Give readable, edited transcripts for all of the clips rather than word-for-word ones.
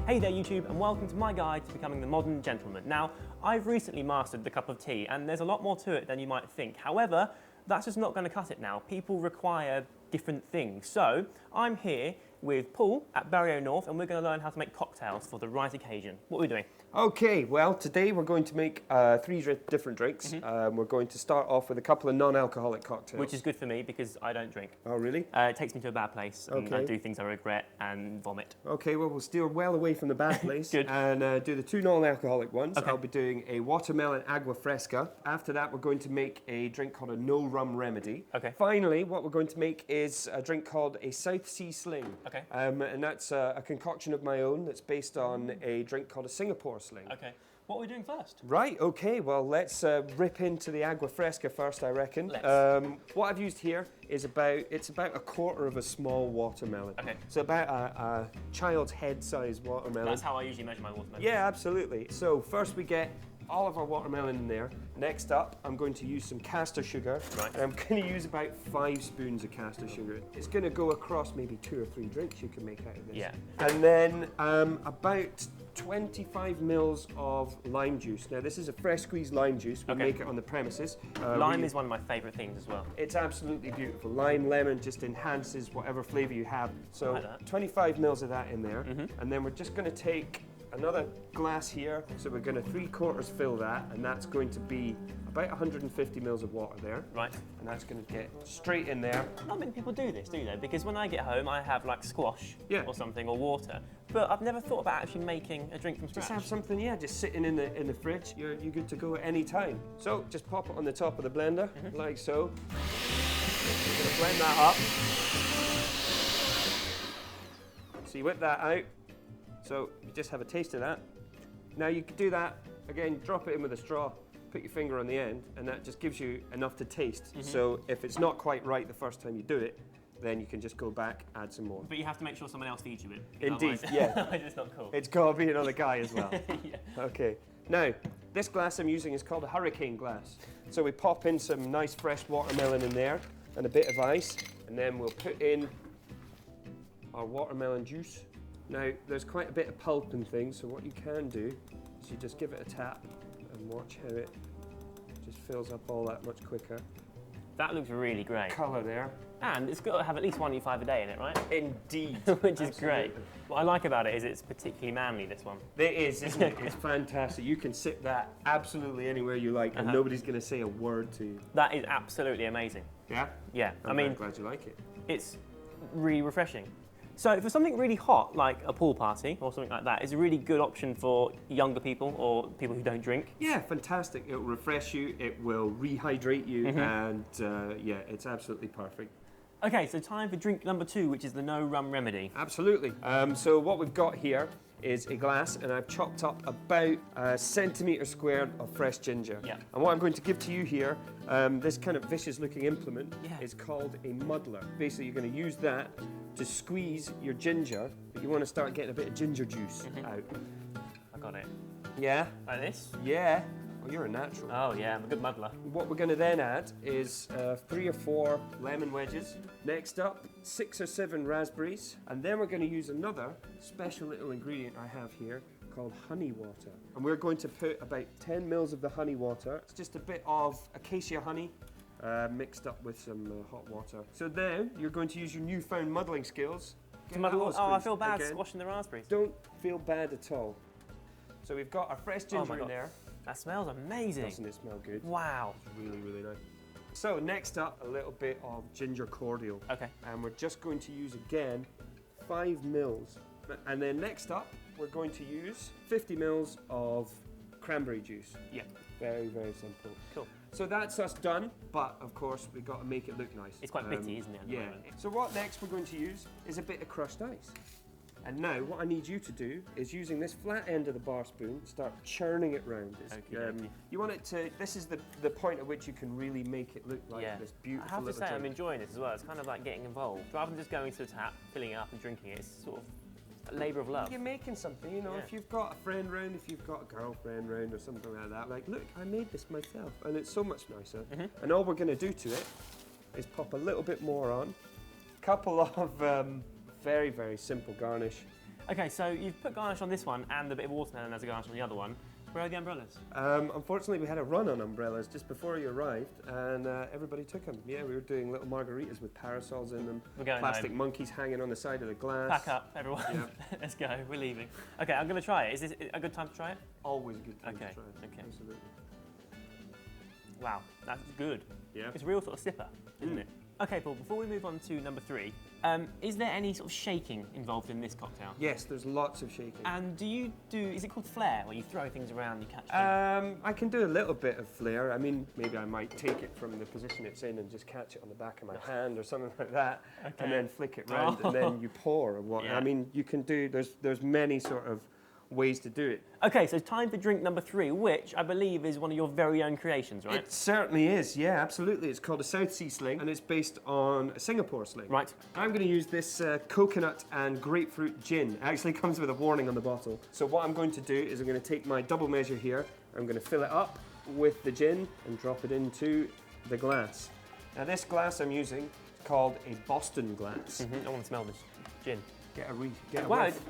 Hey there YouTube, and welcome to my guide to becoming the modern gentleman. Now, I've recently mastered the cup of tea and there's a lot more to it than you might think. However, that's just not going to cut it now. People require different things. So, I'm here with Paul at Barrio North and we're going to learn how to make cocktails for the right occasion. What are we doing? Okay, well today we're going to make three different drinks. We're going to start off with a couple of non-alcoholic cocktails. Which is good for me because I don't drink. Oh really? It takes me to a bad place and Okay. I do things I regret and vomit. Okay, well we'll steer well away from the bad place. Good. And do the two non-alcoholic ones. Okay. I'll be doing a watermelon agua fresca. After that we're going to make a drink called a no rum remedy. Okay. Finally, what we're going to make is a drink called a Sea Sling. Okay. And that's a concoction of my own that's based on a drink called a Singapore Sling. Okay. What are we doing first? Right, okay, well let's rip into the agua fresca first, I reckon. Let's. What I've used here is about a quarter of a small watermelon. Okay. So about a child's head size watermelon. That's how I usually measure my watermelon. Yeah, absolutely. So first we get all of our watermelon in there. Next up, I'm going to use some caster sugar. Right. And I'm going to use about 5 spoons of caster sugar. It's going to go across maybe 2 or 3 drinks you can make out of this. Yeah. And then about 25 mils of lime juice. Now this is a fresh squeezed lime juice. We make it on the premises. Lime is one of my favourite things as well. It's absolutely beautiful. Lime, lemon just enhances whatever flavour you have. So like that. 25 mils of that in there. And then we're just going to take another glass here. So we're going to 3/4 fill that, and that's going to be about 150 mils of water there. Right. And that's going to get straight in there. Not many people do this, do they? Because when I get home, I have like squash Yeah. or something, or water. But I've never thought about actually making a drink from scratch. Just have something, yeah, just sitting in the fridge. You're good to go at any time. So just pop it on the top of the blender, like so. We're going to blend that up. So you whip that out. So you just have a taste of that. Now you can do that, again, drop it in with a straw, put your finger on the end, and that just gives you enough to taste. So if it's not quite right the first time you do it, then you can just go back, add some more. But you have to make sure someone else feeds you it. Indeed, Otherwise- yeah. It's not cool. It's got to be another guy as well. Yeah. Okay. Now, this glass I'm using is called a hurricane glass. So we pop in some nice fresh watermelon in there and a bit of ice, and then we'll put in our watermelon juice. Now, there's quite a bit of pulp and things, so what you can do is you just give it a tap and watch how it just fills up all that much quicker. That looks really great. Colour there. And it's got to have at least 1.5 a day in it, right? Indeed. Which is great. Absolutely. What I like about it is it's particularly manly, this one. It is, isn't it? It's fantastic. You can sip that absolutely anywhere you like, and nobody's going to say a word to you. That is absolutely amazing. Yeah? Yeah, I I'm mean, glad you like it. it's really refreshing. So for something really hot, like a pool party or something like that, is a really good option for younger people or people who don't drink. Yeah, fantastic. It will refresh you, it will rehydrate you, and yeah, it's absolutely perfect. Okay, so time for drink number 2, which is the no rum remedy. Absolutely. So what we've got here is a glass, and I've chopped up about a centimetre squared of fresh ginger. Yeah. And what I'm going to give to you here, this kind of vicious-looking implement, Yeah. is called a muddler. Basically, you're going to use that to squeeze your ginger, but you want to start getting a bit of ginger juice out. I got it. Yeah? Like this? Yeah. Oh, you're a natural. Oh yeah, I'm a good muddler. What we're going to then add is 3 or 4 lemon wedges. Next up, 6 or 7 raspberries. And then we're going to use another special little ingredient I have here called honey water. And we're going to put about 10 mils of the honey water. It's just a bit of acacia honey mixed up with some hot water. So now you're going to use your newfound muddling skills. To muddle. Oh, I feel bad again. squashing the raspberries. Don't feel bad at all. So we've got our fresh ginger my in God. there. That smells amazing. Doesn't it smell good? Wow. Really, really nice. So next up, a little bit of ginger cordial. Okay. And we're just going to use, again, 5 mils. And then next up, we're going to use 50 mils of cranberry juice. Yeah. Very, very simple. Cool. So that's us done, but of course we've got to make it look nice. It's quite bitty, isn't it, at the Yeah. moment? So what next we're going to use is a bit of crushed ice. And now what I need you to do is using this flat end of the bar spoon, start churning it round. Okey-dokey. You want it to, this is the point at which you can really make it look like Yeah. this beautiful I have to little say, I'm drink. enjoying this as well. It's kind of like getting involved. Rather than just going to the tap, filling it up and drinking it, it's sort of a labour of love. You're making something, you know, Yeah. if you've got a friend round, if you've got a girlfriend round or something like that, like, look, I made this myself, and it's so much nicer. And all we're going to do to it is pop a little bit more on, couple of very, very simple garnish. Okay, so you've put garnish on this one and a bit of watermelon as a garnish on the other one. Where are the umbrellas? Unfortunately, we had a run on umbrellas just before you arrived, and everybody took them. Yeah, we were doing little margaritas with parasols in them. We're going plastic home. monkeys hanging on the side of the glass. Pack up, everyone. Yep. Let's go. We're leaving. Okay, I'm going to try it. Is this a good time to try it? Always a good time Okay, to try it. okay. Absolutely. Wow, that's good. Yeah. It's a real sort of sipper, isn't it? Okay, Paul, before we move on to number 3, is there any sort of shaking involved in this cocktail? Yes, there's lots of shaking. And is it called flair, where you throw things around, you catch things? I can do a little bit of flair. I mean, maybe I might take it from the position it's in and just catch it on the back of my hand or something like that, and then flick it round, and then you pour or what. Yeah. I mean, you can do. There's many sort of ways to do it. Okay, so time for drink number 3, which I believe is one of your very own creations, right? It certainly is. Yeah, absolutely. It's called a South Sea Sling, and it's based on a Singapore sling. Right. I'm going to use this coconut and grapefruit gin. It actually comes with a warning on the bottle. So what I'm going to do is I'm going to take my double measure here. I'm going to fill it up with the gin and drop it into the glass. Now this glass I'm using is called a Boston glass. I want to smell this gin. Get a Wow, whiff. it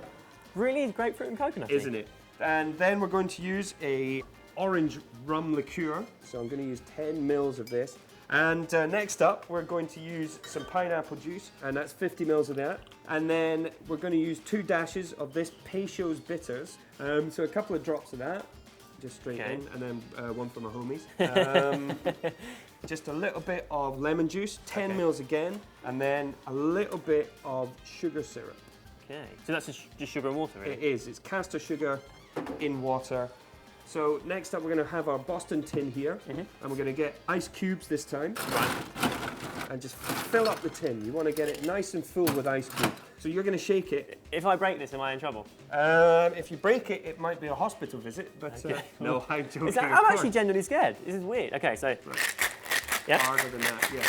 really is grapefruit and coconut. Isn't it? And then we're going to use a orange rum liqueur. So I'm going to use 10 mils of this. And next up, we're going to use some pineapple juice, and that's 50 mils of that. And then we're going to use 2 dashes of this Peychaud's bitters. So a couple of drops of that, just straight in, and then one for my homies. Just a little bit of lemon juice, 10 mils again, and then a little bit of sugar syrup. Okay, so that's just sugar and water, really? It is. It's caster sugar in water. So next up, we're going to have our Boston tin here, and we're going to get ice cubes this time. Right. And just fill up the tin. You want to get it nice and full with ice cubes. So you're going to shake it. If I break this, am I in trouble? If you break it, it might be a hospital visit, but no, I'm joking. I'm actually genuinely scared. This is weird. Okay, so... Right. Yeah? Harder than that, yeah.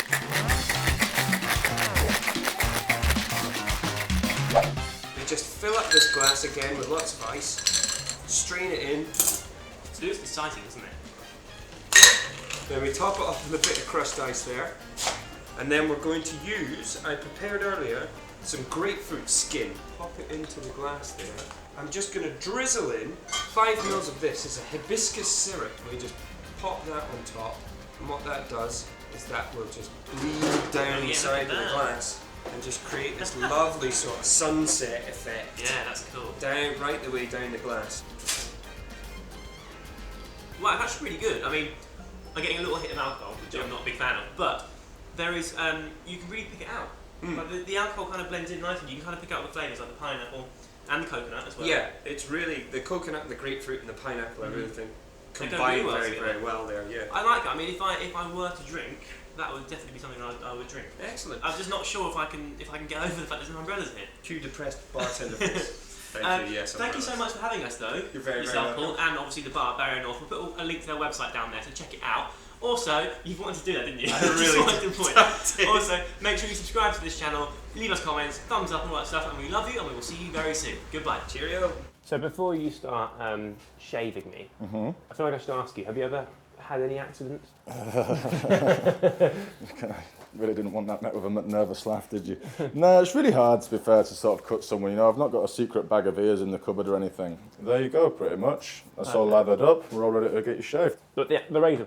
Just fill up this glass again with lots of ice, strain it in. So it's exciting, isn't it? Then we top it off with a bit of crushed ice there. And then we're going to use, I prepared earlier, some grapefruit skin. Pop it into the glass there. I'm just going to drizzle in 5 mils of this. It's a hibiscus syrup. We just pop that on top. And what that does is that will just bleed down the side of the glass and just create this lovely sort of sunset effect. Yeah, that's cool. Down, right the way down the glass. Well, that's really good. I mean, I'm getting a little hit of alcohol, which I'm not a big fan of, but there is, you can really pick it out. Like the alcohol kind of blends in nicely. You can kind of pick out the flavours like the pineapple and the coconut as well. Yeah, it's really, the coconut and the grapefruit and the pineapple, I really think, They go combine really well very, together. very well there, yeah. I like it. I mean, if I were to drink, that would definitely be something I would drink. Excellent. I'm just not sure if I can get over the fact there's no umbrellas here. Two depressed bartender face. Thank you, yes. Thank you so much for having us, though. You're very, Yourself, very welcome. Paul, and obviously the bar at Barrio North. We'll put a link to their website down there, so check it out. Also, you wanted to do that, didn't you? I really did. Also, make sure you subscribe to this channel, leave us comments, thumbs up and all that stuff, and we love you, and we will see you very soon. Goodbye. Cheerio. So before you start shaving me, I feel like I should ask you, have you ever had any accidents? Really didn't want that met with a nervous laugh, did you? No, it's really hard, to be fair, to sort of cut someone. You know, I've not got a secret bag of ears in the cupboard or anything. There you go, pretty much. That's all lathered up. We're all ready to get you shaved. But the razor part.